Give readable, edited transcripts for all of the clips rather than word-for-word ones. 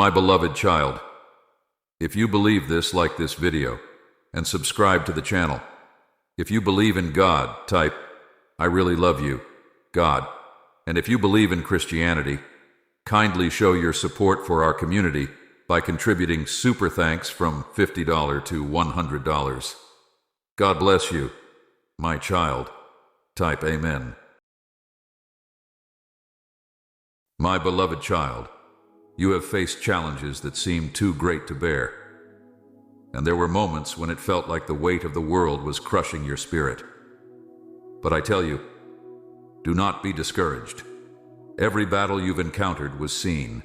My beloved child, if you believe this, like this video and subscribe to the channel. If you believe in God, type, "I really love you, God." And if you believe in Christianity, kindly show your support for our community by contributing super thanks from $50 to $100. God bless you, my child. Type Amen. My beloved child, you have faced challenges that seemed too great to bear. And there were moments when it felt like the weight of the world was crushing your spirit. But I tell you, do not be discouraged. Every battle you've encountered was seen.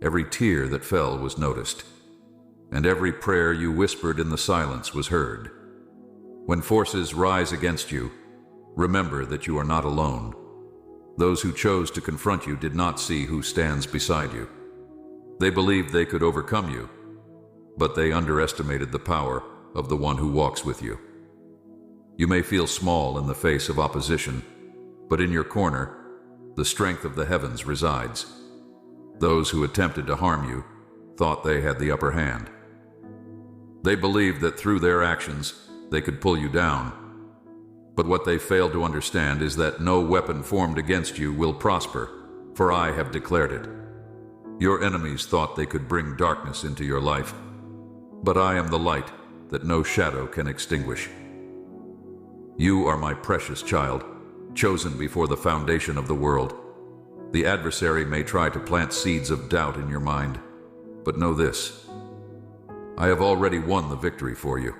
Every tear that fell was noticed. And every prayer you whispered in the silence was heard. When forces rise against you, remember that you are not alone. Those who chose to confront you did not see who stands beside you. They believed they could overcome you, but they underestimated the power of the one who walks with you. You may feel small in the face of opposition, but in your corner, the strength of the heavens resides. Those who attempted to harm you thought they had the upper hand. They believed that through their actions, they could pull you down. But what they failed to understand is that no weapon formed against you will prosper, for I have declared it. Your enemies thought they could bring darkness into your life, but I am the light that no shadow can extinguish. You are my precious child, chosen before the foundation of the world. The adversary may try to plant seeds of doubt in your mind, but know this: I have already won the victory for you.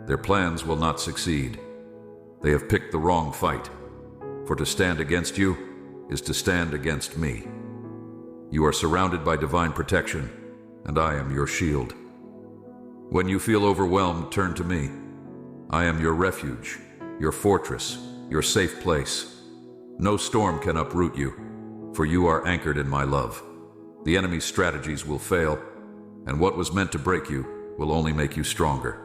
Their plans will not succeed. They have picked the wrong fight, for to stand against you is to stand against me. You are surrounded by divine protection, and I am your shield. When you feel overwhelmed, turn to me. I am your refuge, your fortress, your safe place. No storm can uproot you, for you are anchored in my love. The enemy's strategies will fail, and what was meant to break you will only make you stronger.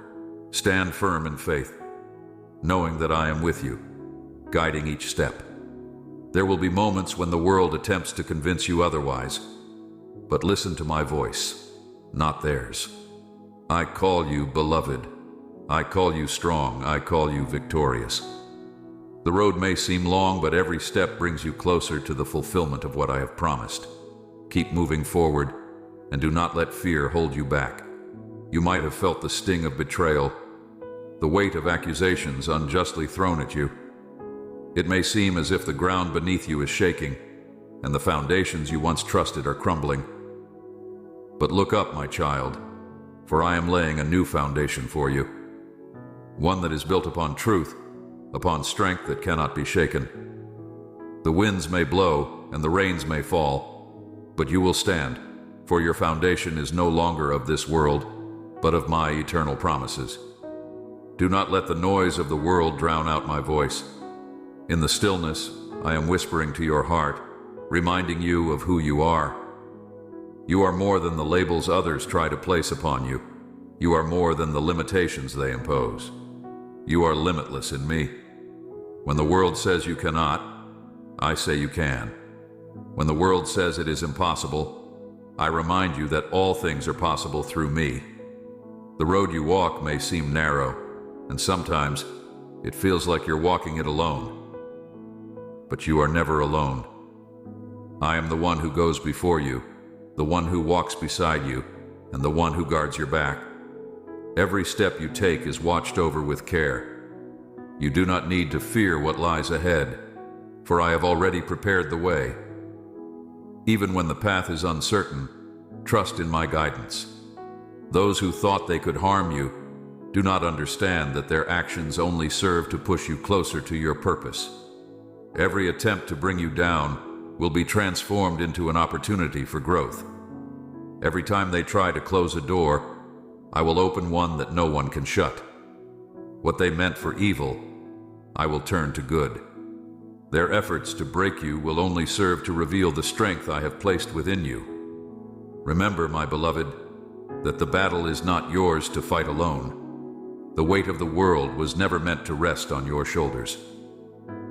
Stand firm in faith, knowing that I am with you, guiding each step. There will be moments when the world attempts to convince you otherwise, but listen to my voice, not theirs. I call you beloved. I call you strong. I call you victorious. The road may seem long, but every step brings you closer to the fulfillment of what I have promised. Keep moving forward, and do not let fear hold you back. You might have felt the sting of betrayal, the weight of accusations unjustly thrown at you. It may seem as if the ground beneath you is shaking, and the foundations you once trusted are crumbling. But look up, my child, for I am laying a new foundation for you, one that is built upon truth, upon strength that cannot be shaken. The winds may blow and the rains may fall, but you will stand, for your foundation is no longer of this world, but of my eternal promises. Do not let the noise of the world drown out my voice. In the stillness, I am whispering to your heart, reminding you of who you are. You are more than the labels others try to place upon you. You are more than the limitations they impose. You are limitless in me. When the world says you cannot, I say you can. When the world says it is impossible, I remind you that all things are possible through me. The road you walk may seem narrow, and sometimes it feels like you're walking it alone. But you are never alone. I am the one who goes before you, the one who walks beside you, and the one who guards your back. Every step you take is watched over with care. You do not need to fear what lies ahead, for I have already prepared the way. Even when the path is uncertain, trust in my guidance. Those who thought they could harm you do not understand that their actions only serve to push you closer to your purpose. Every attempt to bring you down will be transformed into an opportunity for growth. Every time they try to close a door, I will open one that no one can shut. What they meant for evil, I will turn to good. Their efforts to break you will only serve to reveal the strength I have placed within you. Remember, my beloved, that the battle is not yours to fight alone. The weight of the world was never meant to rest on your shoulders.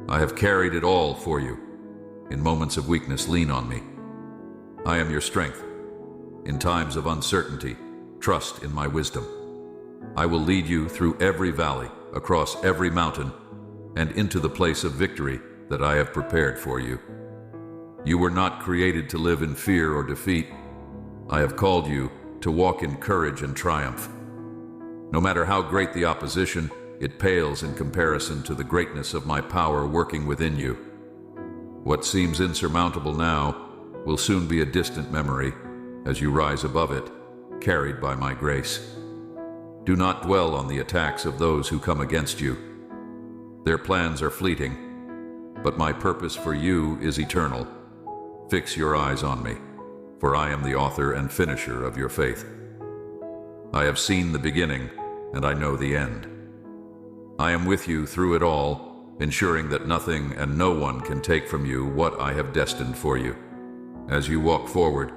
I have carried it all for you. In moments of weakness, lean on me. I am your strength. In times of uncertainty, trust in my wisdom. I will lead you through every valley, across every mountain, and into the place of victory that I have prepared for you. You were not created to live in fear or defeat. I have called you to walk in courage and triumph. No matter how great the opposition, it pales in comparison to the greatness of my power working within you. What seems insurmountable now will soon be a distant memory as you rise above it, carried by my grace. Do not dwell on the attacks of those who come against you. Their plans are fleeting, but my purpose for you is eternal. Fix your eyes on me, for I am the author and finisher of your faith. I have seen the beginning, and I know the end. I am with you through it all, ensuring that nothing and no one can take from you what I have destined for you. As you walk forward,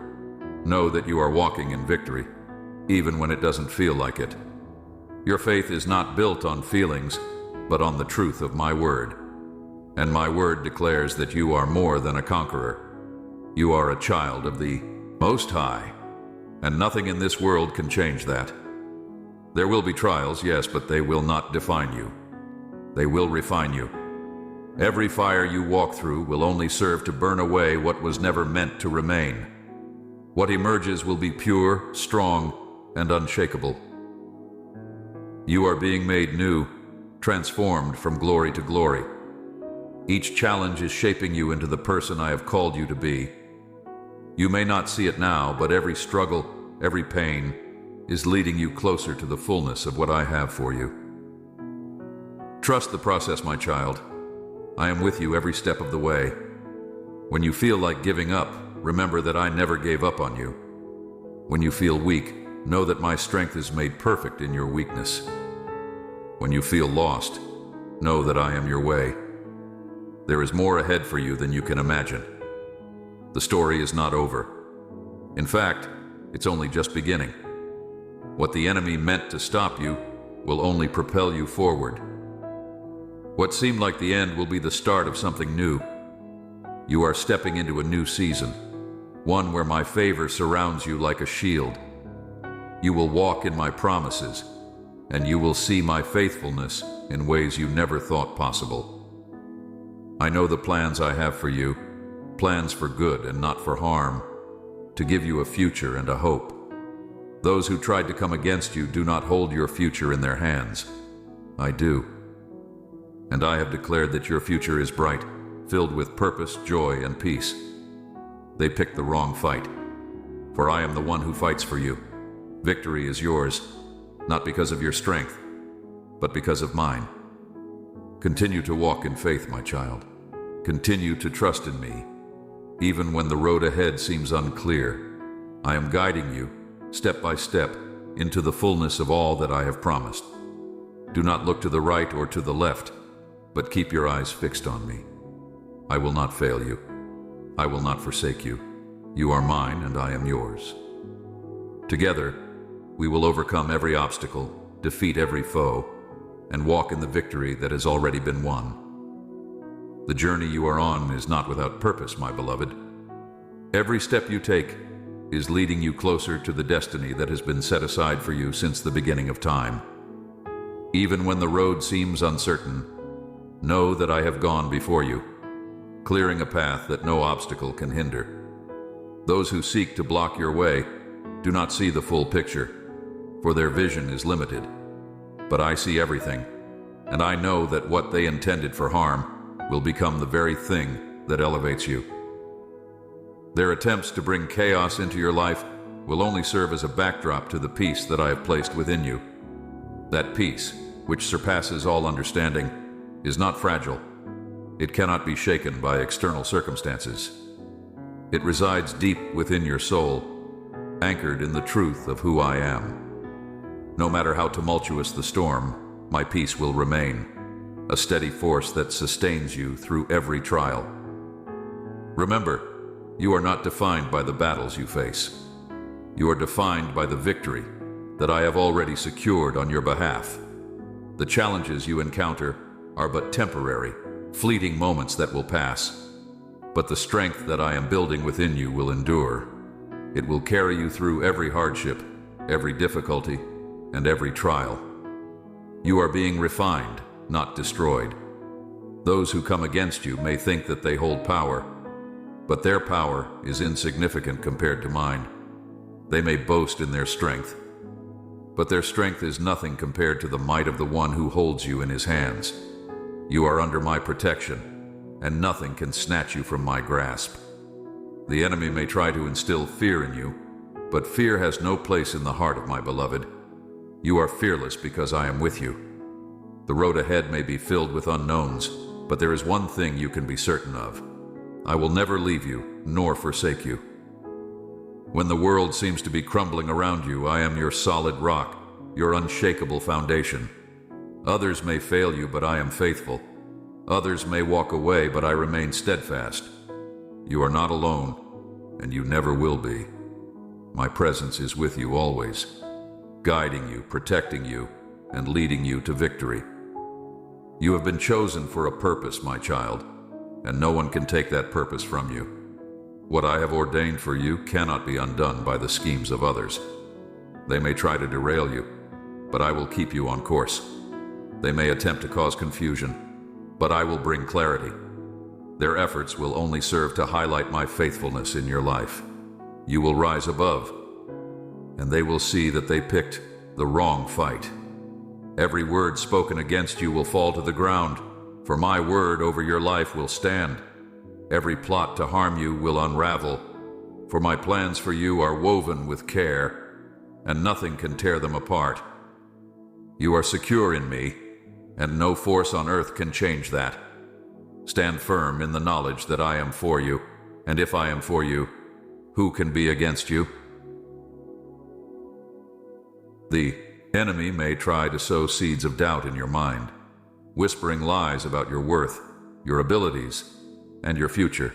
know that you are walking in victory, even when it doesn't feel like it. Your faith is not built on feelings, but on the truth of my word. And my word declares that you are more than a conqueror. You are a child of the Most High, and nothing in this world can change that. There will be trials, yes, but they will not define you. They will refine you. Every fire you walk through will only serve to burn away what was never meant to remain. What emerges will be pure, strong, and unshakable. You are being made new, transformed from glory to glory. Each challenge is shaping you into the person I have called you to be. You may not see it now, but every struggle, every pain, is leading you closer to the fullness of what I have for you. Trust the process, my child. I am with you every step of the way. When you feel like giving up, remember that I never gave up on you. When you feel weak, know that my strength is made perfect in your weakness. When you feel lost, know that I am your way. There is more ahead for you than you can imagine. The story is not over. In fact, it's only just beginning. What the enemy meant to stop you will only propel you forward. What seemed like the end will be the start of something new. You are stepping into a new season, one where my favor surrounds you like a shield. You will walk in my promises, and you will see my faithfulness in ways you never thought possible. I know the plans I have for you, plans for good and not for harm, to give you a future and a hope. Those who tried to come against you do not hold your future in their hands. I do. And I have declared that your future is bright, filled with purpose, joy, and peace. They picked the wrong fight, for I am the one who fights for you. Victory is yours, not because of your strength, but because of mine. Continue to walk in faith, my child. Continue to trust in me, even when the road ahead seems unclear. I am guiding you, step by step, into the fullness of all that I have promised. Do not look to the right or to the left, but keep your eyes fixed on me. I will not fail you. I will not forsake you. You are mine and I am yours. Together, we will overcome every obstacle, defeat every foe, and walk in the victory that has already been won. The journey you are on is not without purpose, my beloved. Every step you take is leading you closer to the destiny that has been set aside for you since the beginning of time. Even when the road seems uncertain, know that I have gone before you, clearing a path that no obstacle can hinder. Those who seek to block your way do not see the full picture, for their vision is limited. But I see everything, and I know that what they intended for harm will become the very thing that elevates you. Their attempts to bring chaos into your life will only serve as a backdrop to the peace that I have placed within you. That peace, which surpasses all understanding, is not fragile. It cannot be shaken by external circumstances. It resides deep within your soul, anchored in the truth of who I am. No matter how tumultuous the storm, my peace will remain, a steady force that sustains you through every trial. Remember, you are not defined by the battles you face. You are defined by the victory that I have already secured on your behalf. The challenges you encounter are but temporary, fleeting moments that will pass, but the strength that I am building within you will endure. It will carry you through every hardship, every difficulty, and every trial. You are being refined, not destroyed. Those who come against you may think that they hold power, but their power is insignificant compared to mine. They may boast in their strength, but their strength is nothing compared to the might of the one who holds you in his hands. You are under my protection, and nothing can snatch you from my grasp. The enemy may try to instill fear in you, but fear has no place in the heart of my beloved. You are fearless because I am with you. The road ahead may be filled with unknowns, but there is one thing you can be certain of. I will never leave you, nor forsake you. When the world seems to be crumbling around you, I am your solid rock, your unshakable foundation. Others may fail you, but I am faithful. Others may walk away, but I remain steadfast. You are not alone, and you never will be. My presence is with you always, guiding you, protecting you, and leading you to victory. You have been chosen for a purpose, my child, and no one can take that purpose from you. What I have ordained for you cannot be undone by the schemes of others. They may try to derail you, but I will keep you on course. They may attempt to cause confusion, but I will bring clarity. Their efforts will only serve to highlight my faithfulness in your life. You will rise above, and they will see that they picked the wrong fight. Every word spoken against you will fall to the ground, for my word over your life will stand. Every plot to harm you will unravel, for my plans for you are woven with care, and nothing can tear them apart. You are secure in me, and no force on earth can change that. Stand firm in the knowledge that I am for you, and if I am for you, who can be against you? The enemy may try to sow seeds of doubt in your mind, whispering lies about your worth, your abilities, and your future.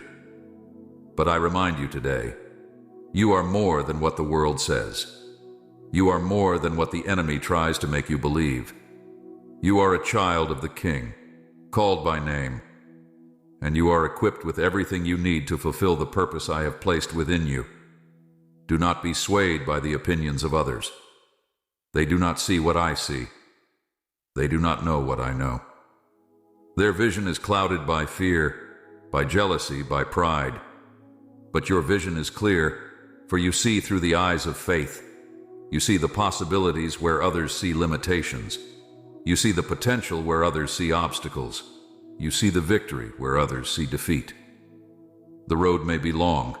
But I remind you today, you are more than what the world says. You are more than what the enemy tries to make you believe. You are a child of the King, called by name, and you are equipped with everything you need to fulfill the purpose I have placed within you. Do not be swayed by the opinions of others. They do not see what I see. They do not know what I know. Their vision is clouded by fear, by jealousy, by pride. But your vision is clear, for you see through the eyes of faith. You see the possibilities where others see limitations. You see the potential where others see obstacles. You see the victory where others see defeat. The road may be long,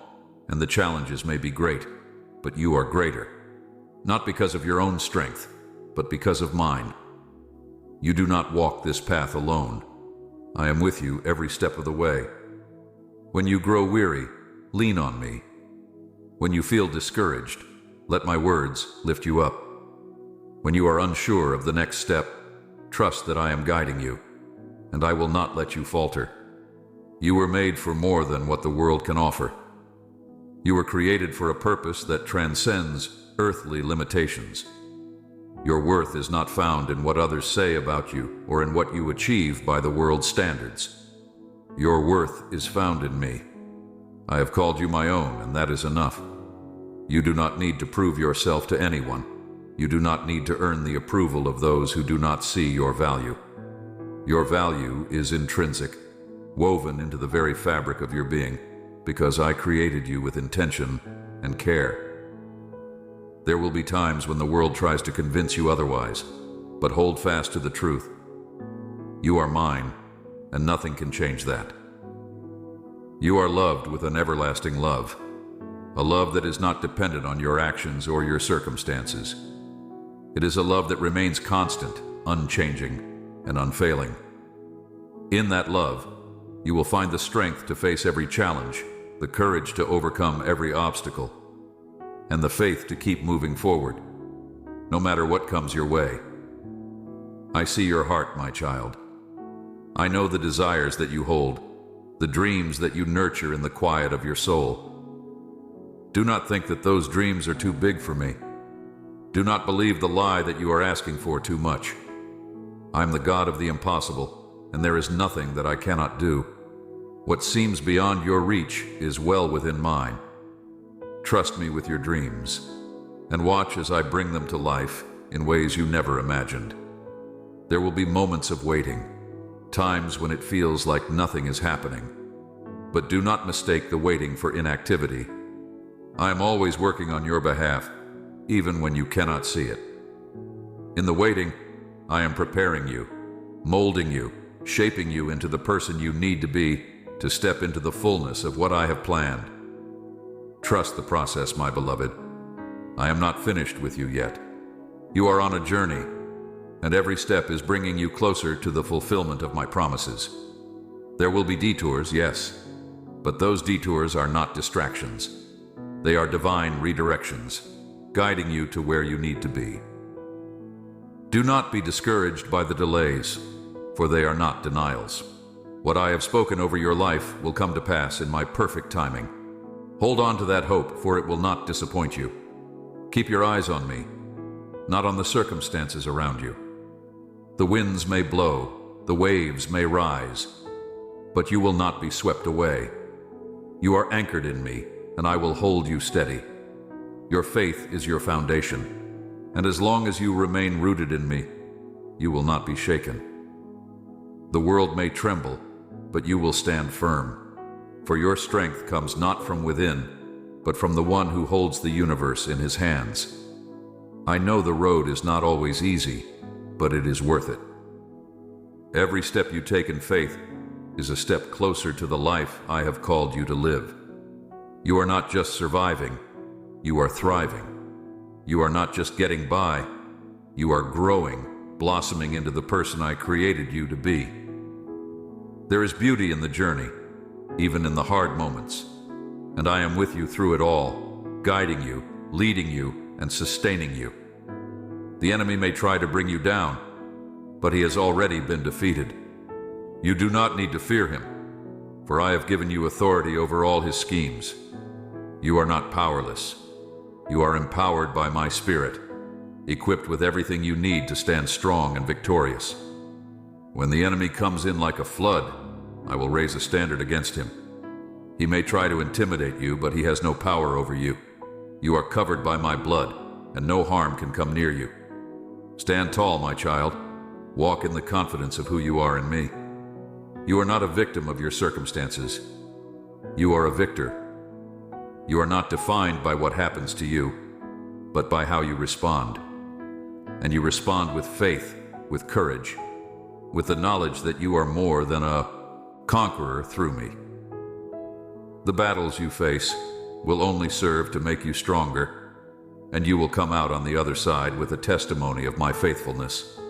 and the challenges may be great, but you are greater. Not because of your own strength, but because of mine. You do not walk this path alone. I am with you every step of the way. When you grow weary, lean on me. When you feel discouraged, let my words lift you up. When you are unsure of the next step, trust that I am guiding you, and I will not let you falter. You were made for more than what the world can offer. You were created for a purpose that transcends earthly limitations. Your worth is not found in what others say about you or in what you achieve by the world's standards. Your worth is found in me. I have called you my own, and that is enough. You do not need to prove yourself to anyone. You do not need to earn the approval of those who do not see your value. Your value is intrinsic, woven into the very fabric of your being, because I created you with intention and care. There will be times when the world tries to convince you otherwise, but hold fast to the truth. You are mine, and nothing can change that. You are loved with an everlasting love, a love that is not dependent on your actions or your circumstances. It is a love that remains constant, unchanging, and unfailing. In that love, you will find the strength to face every challenge, the courage to overcome every obstacle, and the faith to keep moving forward, no matter what comes your way. I see your heart, my child. I know the desires that you hold, the dreams that you nurture in the quiet of your soul. Do not think that those dreams are too big for me. Do not believe the lie that you are asking for too much. I am the God of the impossible, and there is nothing that I cannot do. What seems beyond your reach is well within mine. Trust me with your dreams, and watch as I bring them to life in ways you never imagined. There will be moments of waiting, times when it feels like nothing is happening. But do not mistake the waiting for inactivity. I am always working on your behalf, even when you cannot see it. In the waiting, I am preparing you, molding you, shaping you into the person you need to be to step into the fullness of what I have planned. Trust the process, my beloved. I am not finished with you yet. You are on a journey, and every step is bringing you closer to the fulfillment of my promises. There will be detours, yes, but those detours are not distractions. They are divine redirections, guiding you to where you need to be. Do not be discouraged by the delays, for they are not denials. What I have spoken over your life will come to pass in my perfect timing. Hold on to that hope, for it will not disappoint you. Keep your eyes on me, not on the circumstances around you. The winds may blow, the waves may rise, but you will not be swept away. You are anchored in me, and I will hold you steady. Your faith is your foundation, and as long as you remain rooted in me, you will not be shaken. The world may tremble, but you will stand firm, for your strength comes not from within, but from the one who holds the universe in his hands. I know the road is not always easy, but it is worth it. Every step you take in faith is a step closer to the life I have called you to live. You are not just surviving, you are thriving. You are not just getting by, you are growing, blossoming into the person I created you to be. There is beauty in the journey, even in the hard moments, and I am with you through it all, guiding you, leading you, and sustaining you. The enemy may try to bring you down, but he has already been defeated. You do not need to fear him, for I have given you authority over all his schemes. You are not powerless. You are empowered by my Spirit, equipped with everything you need to stand strong and victorious. When the enemy comes in like a flood, I will raise a standard against him. He may try to intimidate you, but he has no power over you. You are covered by my blood, and no harm can come near you. Stand tall, my child. Walk in the confidence of who you are in me. You are not a victim of your circumstances. You are a victor. You are not defined by what happens to you, but by how you respond. And you respond with faith, with courage, with the knowledge that you are more than a conqueror through me. The battles you face will only serve to make you stronger, and you will come out on the other side with a testimony of my faithfulness.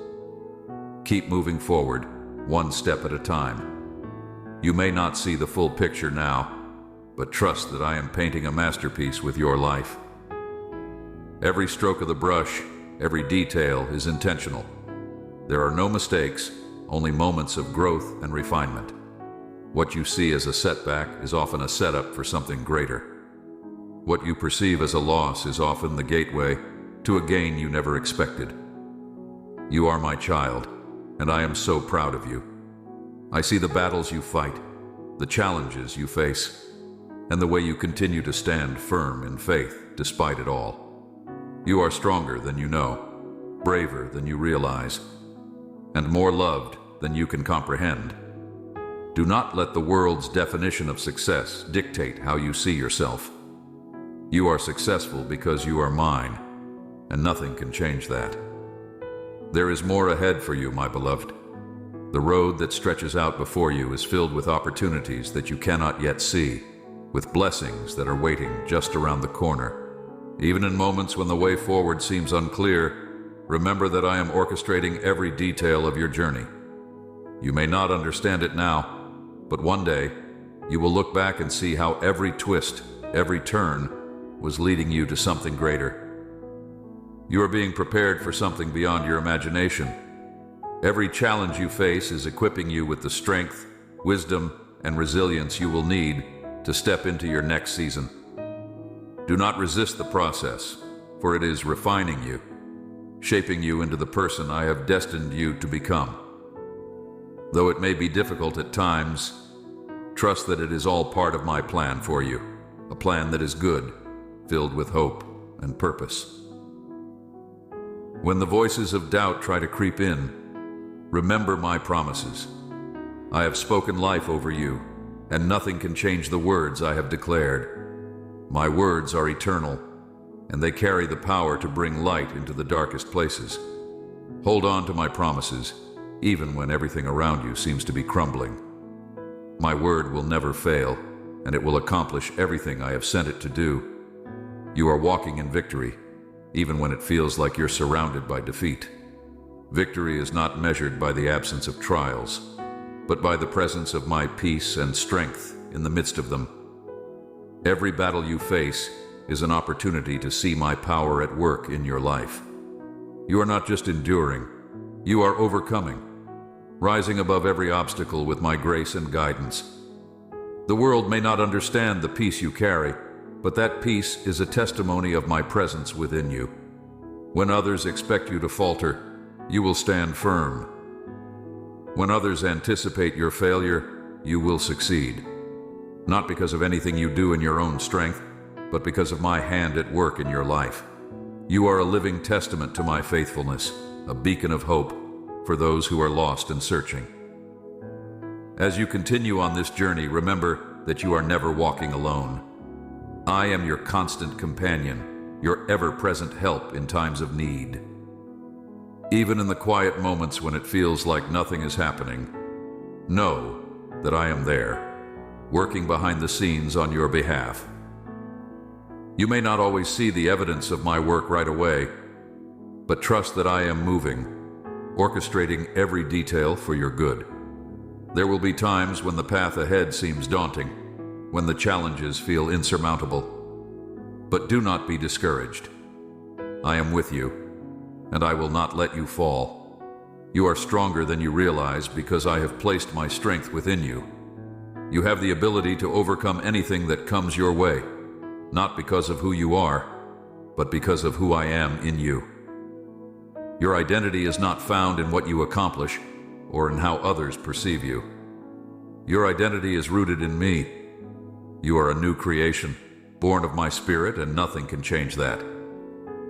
Keep moving forward, one step at a time. You may not see the full picture now, but trust that I am painting a masterpiece with your life. Every stroke of the brush, every detail is intentional. There are no mistakes, only moments of growth and refinement. What you see as a setback is often a setup for something greater. What you perceive as a loss is often the gateway to a gain you never expected. You are my child, and I am so proud of you. I see the battles you fight, the challenges you face, and the way you continue to stand firm in faith despite it all. You are stronger than you know, braver than you realize, and more loved than you can comprehend. Do not let the world's definition of success dictate how you see yourself. You are successful because you are mine, and nothing can change that. There is more ahead for you, my beloved. The road that stretches out before you is filled with opportunities that you cannot yet see, with blessings that are waiting just around the corner. Even in moments when the way forward seems unclear, remember that I am orchestrating every detail of your journey. You may not understand it now, but one day you will look back and see how every twist, every turn, was leading you to something greater. You are being prepared for something beyond your imagination. Every challenge you face is equipping you with the strength, wisdom, and resilience you will need to step into your next season. Do not resist the process, for it is refining you, shaping you into the person I have destined you to become. Though it may be difficult at times, trust that it is all part of my plan for you, a plan that is good, filled with hope and purpose. When the voices of doubt try to creep in, remember my promises. I have spoken life over you, and nothing can change the words I have declared. My words are eternal, and they carry the power to bring light into the darkest places. Hold on to my promises, even when everything around you seems to be crumbling. My word will never fail, and it will accomplish everything I have sent it to do. You are walking in victory, even when it feels like you're surrounded by defeat. Victory is not measured by the absence of trials, but by the presence of my peace and strength in the midst of them. Every battle you face is an opportunity to see my power at work in your life. You are not just enduring, you are overcoming, rising above every obstacle with my grace and guidance. The world may not understand the peace you carry, but that peace is a testimony of my presence within you. When others expect you to falter, you will stand firm. When others anticipate your failure, you will succeed. Not because of anything you do in your own strength, but because of my hand at work in your life. You are a living testament to my faithfulness, a beacon of hope for those who are lost and searching. As you continue on this journey, remember that you are never walking alone. I am your constant companion, your ever-present help in times of need. Even in the quiet moments when it feels like nothing is happening, know that I am there, working behind the scenes on your behalf. You may not always see the evidence of my work right away, but trust that I am moving, orchestrating every detail for your good. There will be times when the path ahead seems daunting, when the challenges feel insurmountable. But do not be discouraged. I am with you, and I will not let you fall. You are stronger than you realize because I have placed my strength within you. You have the ability to overcome anything that comes your way, not because of who you are, but because of who I am in you. Your identity is not found in what you accomplish or in how others perceive you. Your identity is rooted in me. You are a new creation, born of my spirit, and nothing can change that.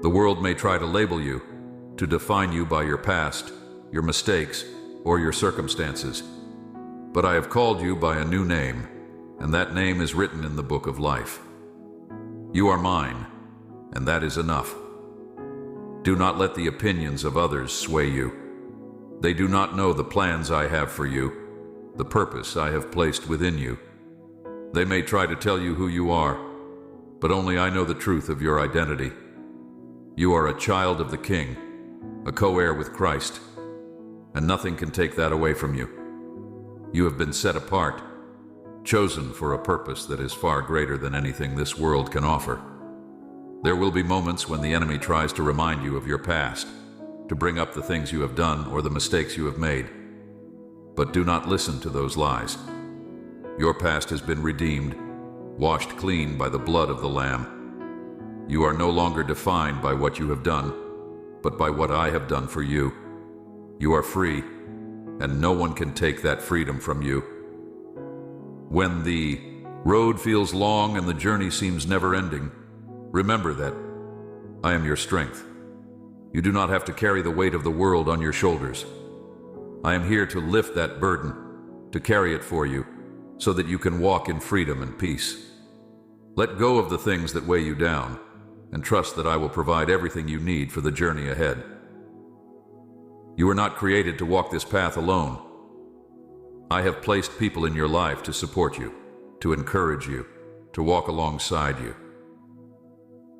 The world may try to label you, to define you by your past, your mistakes, or your circumstances. But I have called you by a new name, and that name is written in the book of life. You are mine, and that is enough. Do not let the opinions of others sway you. They do not know the plans I have for you, the purpose I have placed within you. They may try to tell you who you are, but only I know the truth of your identity. You are a child of the King, a co-heir with Christ, and nothing can take that away from you. You have been set apart, chosen for a purpose that is far greater than anything this world can offer. There will be moments when the enemy tries to remind you of your past, to bring up the things you have done or the mistakes you have made. But do not listen to those lies. Your past has been redeemed, washed clean by the blood of the Lamb. You are no longer defined by what you have done, but by what I have done for you. You are free, and no one can take that freedom from you. When the road feels long and the journey seems never-ending, remember that I am your strength. You do not have to carry the weight of the world on your shoulders. I am here to lift that burden, to carry it for you, so that you can walk in freedom and peace. Let go of the things that weigh you down, and trust that I will provide everything you need for the journey ahead. You were not created to walk this path alone. I have placed people in your life to support you, to encourage you, to walk alongside you.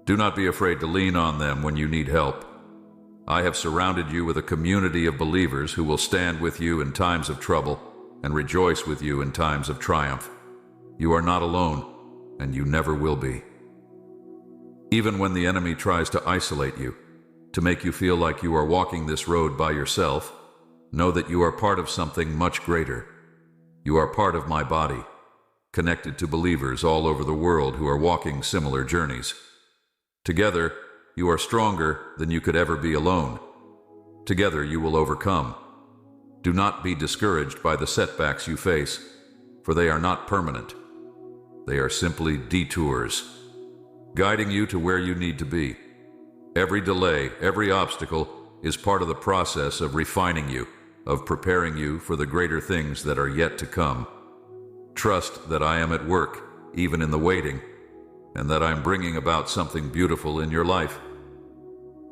Do not be afraid to lean on them when you need help. I have surrounded you with a community of believers who will stand with you in times of trouble and rejoice with you in times of triumph. You are not alone, and you never will be. Even when the enemy tries to isolate you, to make you feel like you are walking this road by yourself, know that you are part of something much greater. You are part of my body, connected to believers all over the world who are walking similar journeys. Together, you are stronger than you could ever be alone. Together, you will overcome. Do not be discouraged by the setbacks you face, for they are not permanent. They are simply detours. guiding you to where you need to be. Every delay, every obstacle is part of the process of refining you, of preparing you for the greater things that are yet to come. Trust that I am at work, even in the waiting, and that I'm bringing about something beautiful in your life.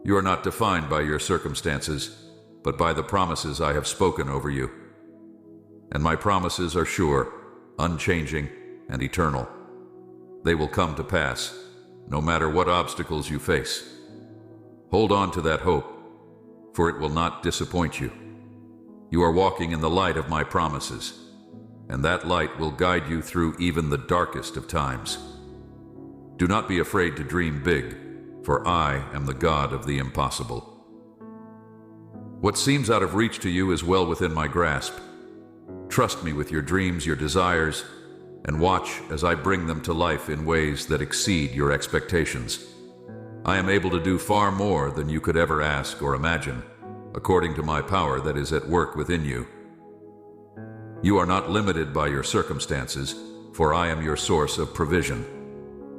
You are not defined by your circumstances, but by the promises I have spoken over you. And my promises are sure, unchanging, and eternal. They will come to pass, no matter what obstacles you face. Hold on to that hope, for it will not disappoint you. You are walking in the light of my promises, and that light will guide you through even the darkest of times. Do not be afraid to dream big, for I am the God of the impossible. What seems out of reach to you is well within my grasp. Trust me with your dreams, your desires, and watch as I bring them to life in ways that exceed your expectations. I am able to do far more than you could ever ask or imagine, according to my power that is at work within you. You are not limited by your circumstances, for I am your source of provision.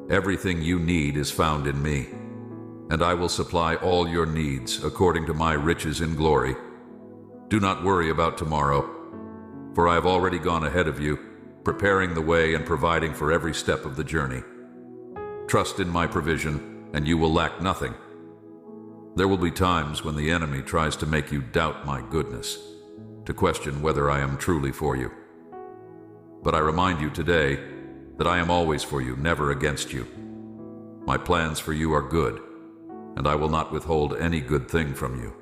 Everything you need is found in me, and I will supply all your needs according to my riches in glory. Do not worry about tomorrow, for I have already gone ahead of you, preparing the way and providing for every step of the journey. Trust in my provision, and you will lack nothing. There will be times when the enemy tries to make you doubt my goodness, to question whether I am truly for you. But I remind you today that I am always for you, never against you. My plans for you are good, and I will not withhold any good thing from you.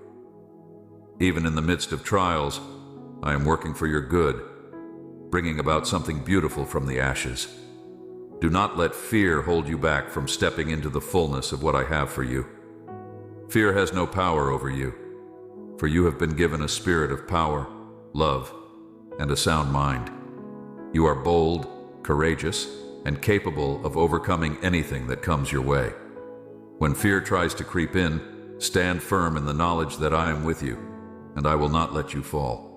Even in the midst of trials, I am working for your good, bringing about something beautiful from the ashes. Do not let fear hold you back from stepping into the fullness of what I have for you. Fear has no power over you, for you have been given a spirit of power, love, and a sound mind. You are bold, courageous, and capable of overcoming anything that comes your way. When fear tries to creep in, stand firm in the knowledge that I am with you, and I will not let you fall.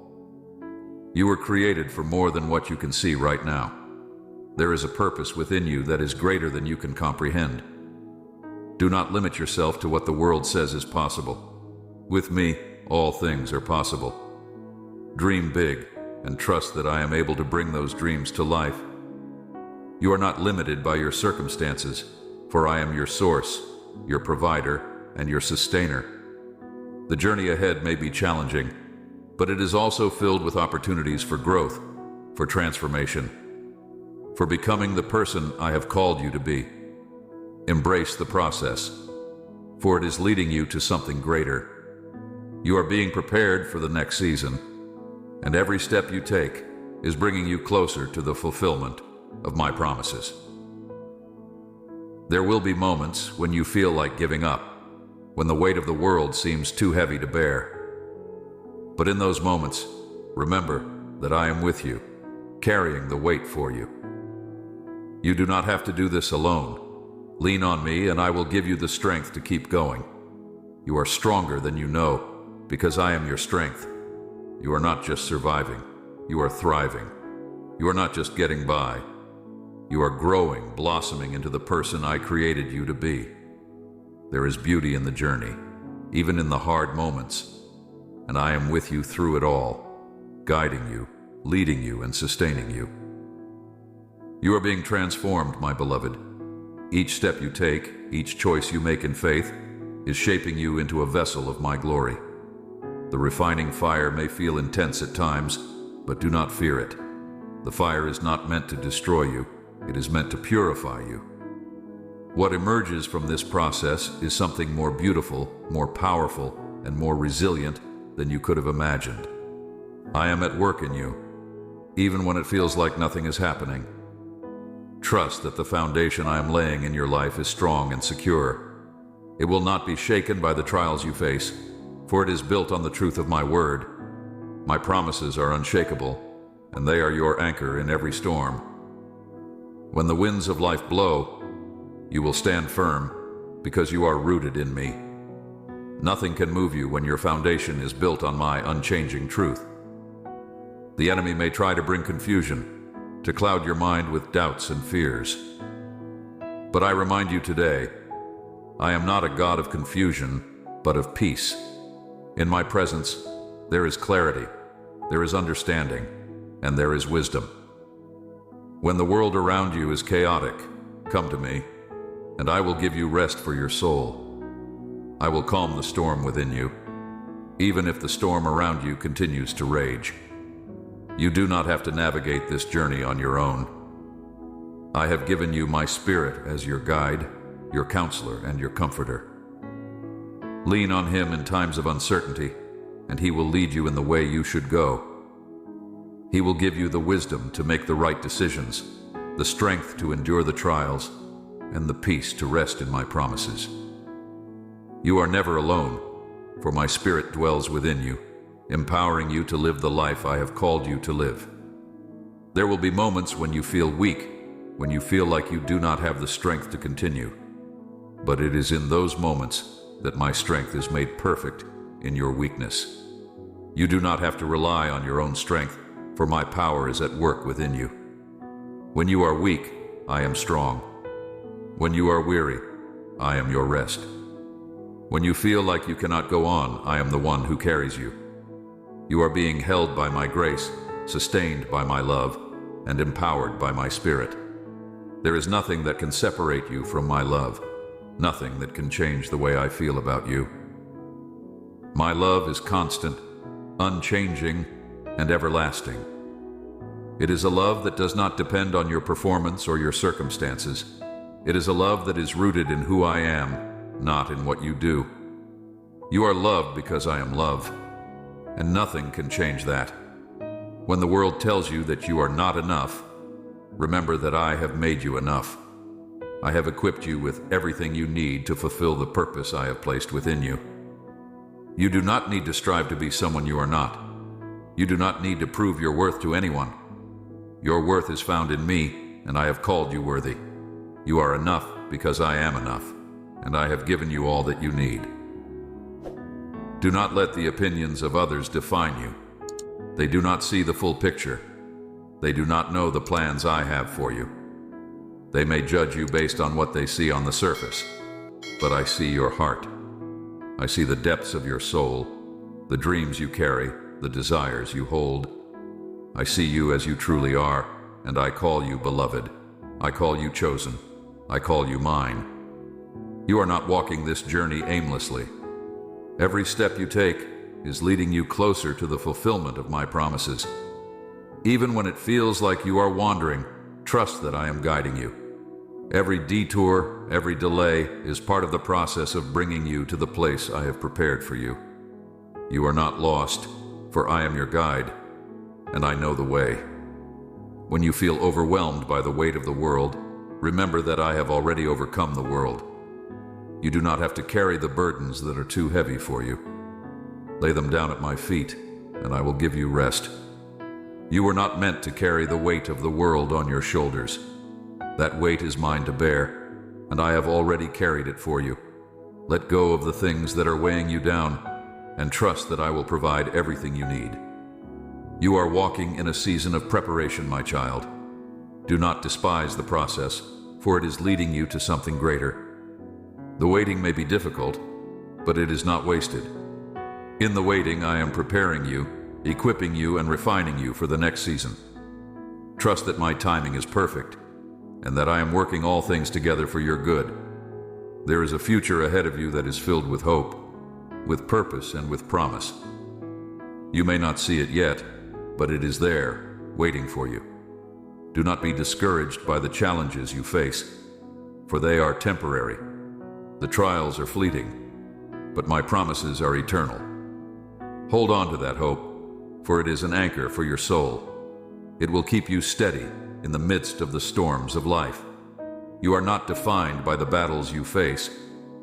You were created for more than what you can see right now. There is a purpose within you that is greater than you can comprehend. Do not limit yourself to what the world says is possible. With me, all things are possible. Dream big and trust that I am able to bring those dreams to life. You are not limited by your circumstances, for I am your source, your provider, and your sustainer. The journey ahead may be challenging, but it is also filled with opportunities for growth, for transformation, for becoming the person I have called you to be. Embrace the process, for it is leading you to something greater. You are being prepared for the next season, and every step you take is bringing you closer to the fulfillment of my promises. There will be moments when you feel like giving up, when the weight of the world seems too heavy to bear. But in those moments, remember that I am with you, carrying the weight for you. You do not have to do this alone. Lean on me and I will give you the strength to keep going. You are stronger than you know, because I am your strength. You are not just surviving, you are thriving. You are not just getting by. You are growing, blossoming into the person I created you to be. There is beauty in the journey, even in the hard moments, and I am with you through it all, guiding you, leading you, and sustaining you. You are being transformed, my beloved. Each step you take, each choice you make in faith, is shaping you into a vessel of my glory. The refining fire may feel intense at times, but do not fear it. The fire is not meant to destroy you, it is meant to purify you. What emerges from this process is something more beautiful, more powerful, and more resilient than you could have imagined. I am at work in you, even when it feels like nothing is happening. Trust that the foundation I am laying in your life is strong and secure. It will not be shaken by the trials you face, for it is built on the truth of my word. My promises are unshakable, and they are your anchor in every storm. When the winds of life blow, you will stand firm, because you are rooted in me. Nothing can move you when your foundation is built on my unchanging truth. The enemy may try to bring confusion, to cloud your mind with doubts and fears. But I remind you today, I am not a God of confusion, but of peace. In my presence, there is clarity, there is understanding, and there is wisdom. When the world around you is chaotic, come to me, and I will give you rest for your soul. I will calm the storm within you, even if the storm around you continues to rage. You do not have to navigate this journey on your own. I have given you my Spirit as your guide, your counselor, and your comforter. Lean on him in times of uncertainty, and he will lead you in the way you should go. He will give you the wisdom to make the right decisions, the strength to endure the trials, and the peace to rest in my promises. You are never alone, for my Spirit dwells within you, empowering you to live the life I have called you to live. There will be moments when you feel weak, when you feel like you do not have the strength to continue. But it is in those moments that my strength is made perfect in your weakness. You do not have to rely on your own strength, for my power is at work within you. When you are weak, I am strong. When you are weary, I am your rest. When you feel like you cannot go on, I am the one who carries you. You are being held by my grace, sustained by my love, and empowered by my Spirit. There is nothing that can separate you from my love, nothing that can change the way I feel about you. My love is constant, unchanging, and everlasting. It is a love that does not depend on your performance or your circumstances. It is a love that is rooted in who I am, not in what you do. You are loved because I am love, and nothing can change that. When the world tells you that you are not enough, remember that I have made you enough. I have equipped you with everything you need to fulfill the purpose I have placed within you. You do not need to strive to be someone you are not. You do not need to prove your worth to anyone. Your worth is found in me, and I have called you worthy. You are enough because I am enough, and I have given you all that you need. Do not let the opinions of others define you. They do not see the full picture. They do not know the plans I have for you. They may judge you based on what they see on the surface, but I see your heart. I see the depths of your soul, the dreams you carry, the desires you hold. I see you as you truly are, and I call you beloved. I call you chosen. I call you mine. You are not walking this journey aimlessly. Every step you take is leading you closer to the fulfillment of my promises. Even when it feels like you are wandering, trust that I am guiding you. Every detour, every delay is part of the process of bringing you to the place I have prepared for you. You are not lost, for I am your guide, and I know the way. When you feel overwhelmed by the weight of the world, remember that I have already overcome the world. You do not have to carry the burdens that are too heavy for you. Lay them down at my feet, and I will give you rest. You were not meant to carry the weight of the world on your shoulders. That weight is mine to bear, and I have already carried it for you. Let go of the things that are weighing you down, and trust that I will provide everything you need. You are walking in a season of preparation, my child. Do not despise the process, for it is leading you to something greater. The waiting may be difficult, but it is not wasted. In the waiting, I am preparing you, equipping you, and refining you for the next season. Trust that my timing is perfect, and that I am working all things together for your good. There is a future ahead of you that is filled with hope, with purpose, and with promise. You may not see it yet, but it is there, waiting for you. Do not be discouraged by the challenges you face, for they are temporary. The trials are fleeting, but my promises are eternal. Hold on to that hope, for it is an anchor for your soul. It will keep you steady in the midst of the storms of life. You are not defined by the battles you face,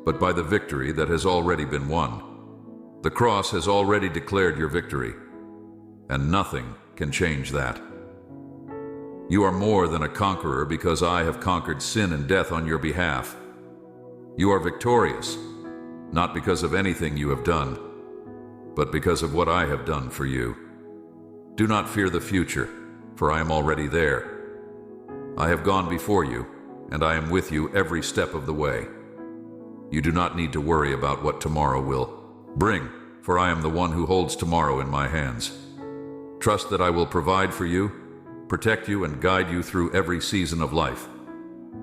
but by the victory that has already been won. The cross has already declared your victory, and nothing can change that. You are more than a conqueror because I have conquered sin and death on your behalf. You are victorious, not because of anything you have done, but because of what I have done for you. Do not fear the future, for I am already there. I have gone before you, and I am with you every step of the way. You do not need to worry about what tomorrow will bring, for I am the one who holds tomorrow in my hands. Trust that I will provide for you, protect you, and guide you through every season of life.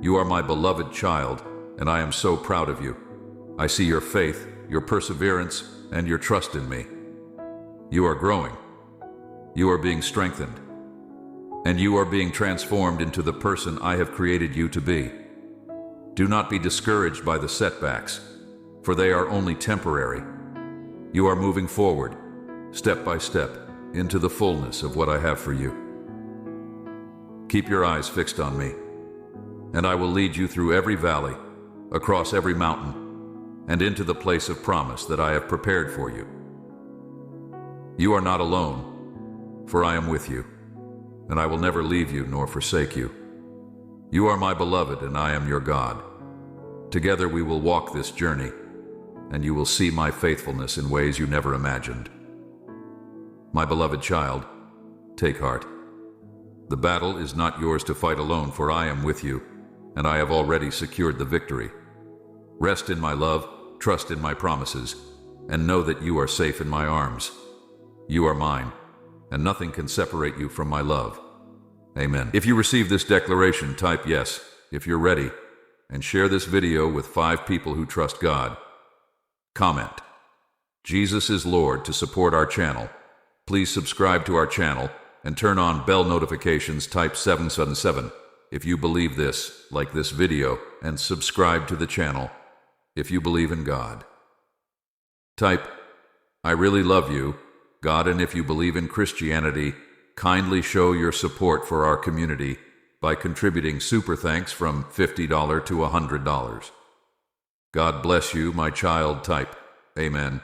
You are my beloved child, and I am so proud of you. I see your faith, your perseverance, and your trust in me. You are growing. You are being strengthened. And you are being transformed into the person I have created you to be. Do not be discouraged by the setbacks, for they are only temporary. You are moving forward, step by step, into the fullness of what I have for you. Keep your eyes fixed on me, and I will lead you through every valley, across every mountain, and into the place of promise that I have prepared for you. You are not alone, for I am with you, and I will never leave you nor forsake you. You are my beloved, and I am your God. Together we will walk this journey, and you will see my faithfulness in ways you never imagined. My beloved child, take heart. The battle is not yours to fight alone, for I am with you, and I have already secured the victory. Rest in my love, trust in my promises, and know that you are safe in my arms. You are mine, and nothing can separate you from my love. Amen. If you receive this declaration, type yes if you're ready, and share this video with 5 people who trust God. Comment, Jesus is Lord, to support our channel. Please subscribe to our channel and turn on bell notifications. Type 777 if you believe this, like this video, and subscribe to the channel if you believe in God. Type, I really love you, God, and if you believe in Christianity, kindly show your support for our community by contributing super thanks from $50 to $100. God bless you, my child. Type, Amen.